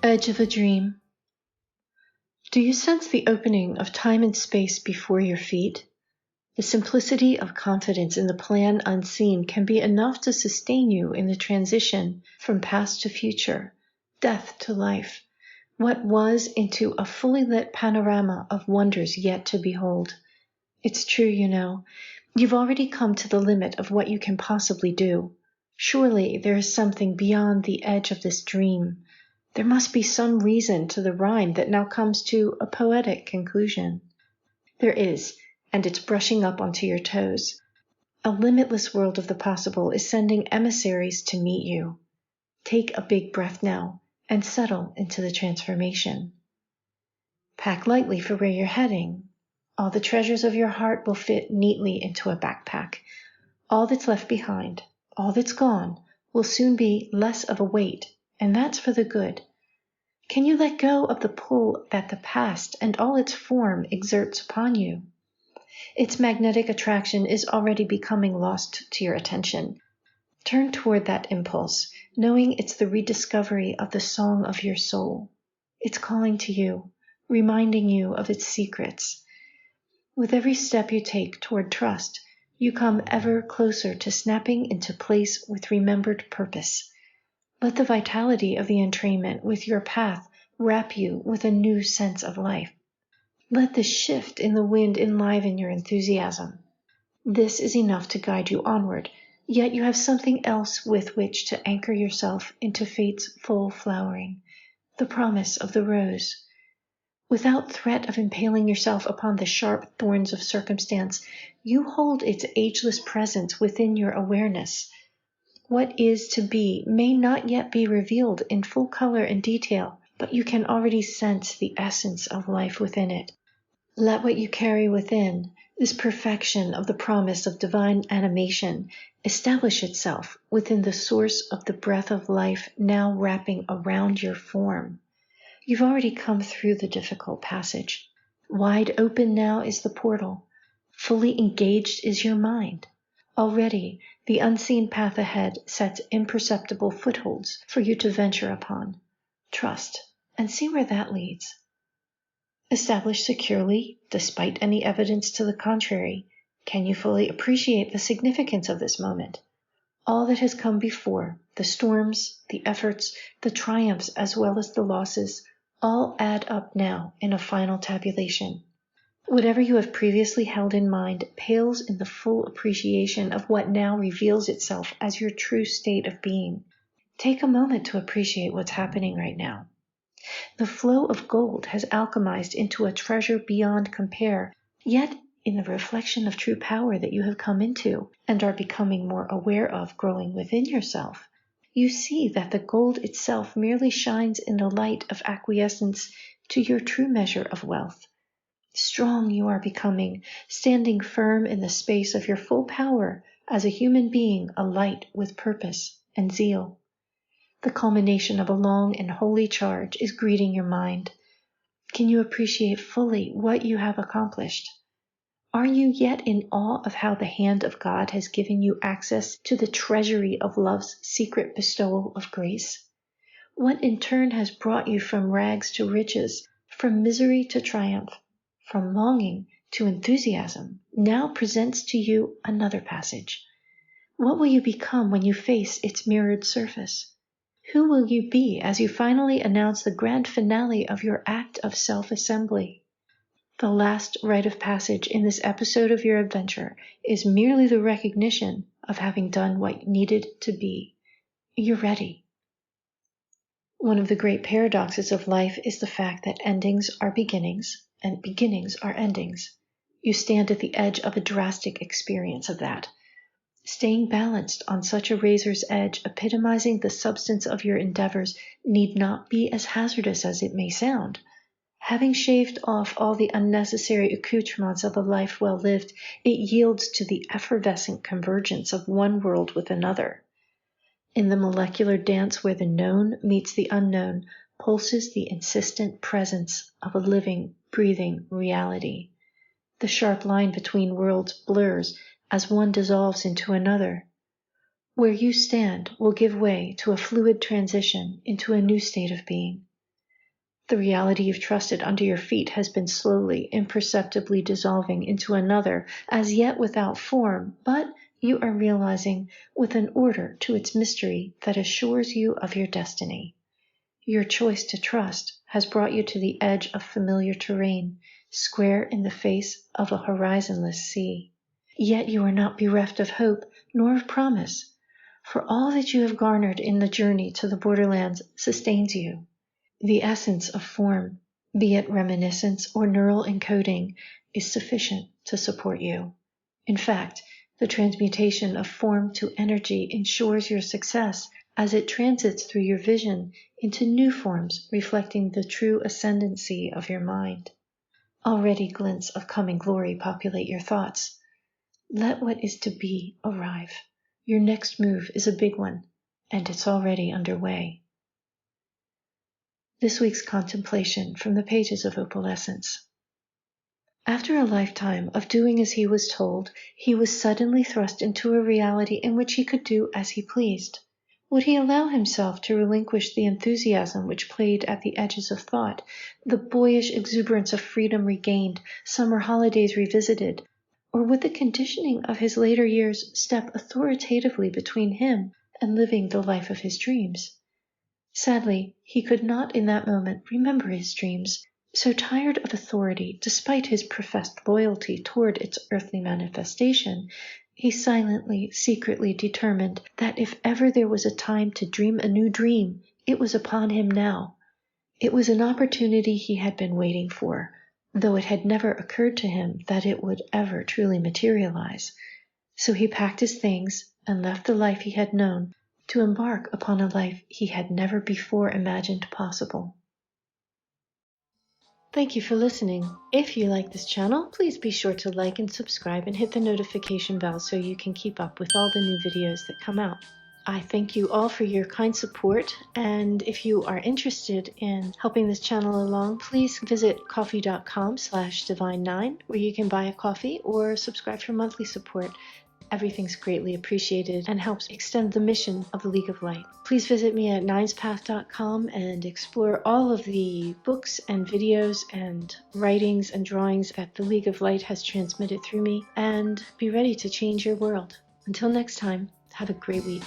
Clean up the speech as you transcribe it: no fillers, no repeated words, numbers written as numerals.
Edge of a dream. Do you sense the opening of time and space before your feet? The simplicity of confidence in the plan unseen can be enough to sustain you in the transition from past to future, death to life, what was into a fully lit panorama of wonders yet to behold. It's true, you know. You've already come to the limit of what you can possibly do. Surely there is something beyond the edge of this dream. There must be some reason to the rhyme that now comes to a poetic conclusion. There is, and it's brushing up onto your toes. A limitless world of the possible is sending emissaries to meet you. Take a big breath now and settle into the transformation. Pack lightly for where you're heading. All the treasures of your heart will fit neatly into a backpack. All that's left behind, all that's gone, will soon be less of a weight, and that's for the good. Can you let go of the pull that the past and all its form exerts upon you? Its magnetic attraction is already becoming lost to your attention. Turn toward that impulse, knowing it's the rediscovery of the song of your soul. It's calling to you, reminding you of its secrets. With every step you take toward trust, you come ever closer to snapping into place with remembered purpose. Let the vitality of the entrainment with your path wrap you with a new sense of life. Let the shift in the wind enliven your enthusiasm. This is enough to guide you onward, yet you have something else with which to anchor yourself into fate's full flowering, the promise of the rose. Without threat of impaling yourself upon the sharp thorns of circumstance, you hold its ageless presence within your awareness. What is to be may not yet be revealed in full color and detail, but you can already sense the essence of life within it. Let what you carry within, this perfection of the promise of divine animation, establish itself within the source of the breath of life now wrapping around your form. You've already come through the difficult passage. Wide open now is the portal. Fully engaged is your mind. Already, the unseen path ahead sets imperceptible footholds for you to venture upon. Trust, and see where that leads. Established securely, despite any evidence to the contrary, can you fully appreciate the significance of this moment? All that has come before, the storms, the efforts, the triumphs, as well as the losses, all add up now in a final tabulation. Whatever you have previously held in mind pales in the full appreciation of what now reveals itself as your true state of being. Take a moment to appreciate what's happening right now. The flow of gold has alchemized into a treasure beyond compare, yet in the reflection of true power that you have come into and are becoming more aware of growing within yourself, you see that the gold itself merely shines in the light of acquiescence to your true measure of wealth. Strong you are becoming, standing firm in the space of your full power as a human being alight with purpose and zeal. The culmination of a long and holy charge is greeting your mind. Can you appreciate fully what you have accomplished? Are you yet in awe of how the hand of God has given you access to the treasury of love's secret bestowal of grace? What in turn has brought you from rags to riches, from misery to triumph, from longing to enthusiasm, now presents to you another passage. What will you become when you face its mirrored surface? Who will you be as you finally announce the grand finale of your act of self-assembly? The last rite of passage in this episode of your adventure is merely the recognition of having done what needed to be. You're ready. One of the great paradoxes of life is the fact that endings are beginnings and beginnings are endings. You stand at the edge of a drastic experience of that. Staying balanced on such a razor's edge, epitomizing the substance of your endeavors, need not be as hazardous as it may sound. Having shaved off all the unnecessary accoutrements of a life well lived, it yields to the effervescent convergence of one world with another. In the molecular dance where the known meets the unknown, pulses the insistent presence of a living, breathing reality. The sharp line between worlds blurs as one dissolves into another. Where you stand will give way to a fluid transition into a new state of being. The reality you've trusted under your feet has been slowly, imperceptibly dissolving into another, as yet without form, but you are realizing with an order to its mystery that assures you of your destiny. Your choice to trust has brought you to the edge of familiar terrain, square in the face of a horizonless sea. Yet you are not bereft of hope, nor of promise, for all that you have garnered in the journey to the borderlands sustains you. The essence of form, be it reminiscence or neural encoding, is sufficient to support you. In fact, the transmutation of form to energy ensures your success as it transits through your vision into new forms reflecting the true ascendancy of your mind. Already glints of coming glory populate your thoughts. Let what is to be arrive. Your next move is a big one, and it's already underway. This week's contemplation from the pages of Opalescence. After a lifetime of doing as he was told, he was suddenly thrust into a reality in which he could do as he pleased. Would he allow himself to relinquish the enthusiasm which played at the edges of thought, the boyish exuberance of freedom regained, summer holidays revisited, or would the conditioning of his later years step authoritatively between him and living the life of his dreams? Sadly, he could not in that moment remember his dreams. So tired of authority, despite his professed loyalty toward its earthly manifestation, he silently, secretly determined that if ever there was a time to dream a new dream, it was upon him now. It was an opportunity he had been waiting for, though it had never occurred to him that it would ever truly materialize. So he packed his things and left the life he had known to embark upon a life he had never before imagined possible. Thank you for listening. If you like this channel, please be sure to like and subscribe and hit the notification bell so you can keep up with all the new videos that come out. I thank you all for your kind support, and if you are interested in helping this channel along, please visit ko-fi.com/divine9 where you can buy a coffee or subscribe for monthly support. Everything's greatly appreciated and helps extend the mission of the League of Light. Please visit me at ninespath.com and explore all of the books and videos and writings and drawings that the League of Light has transmitted through me, and be ready to change your world. Until next time, have a great week.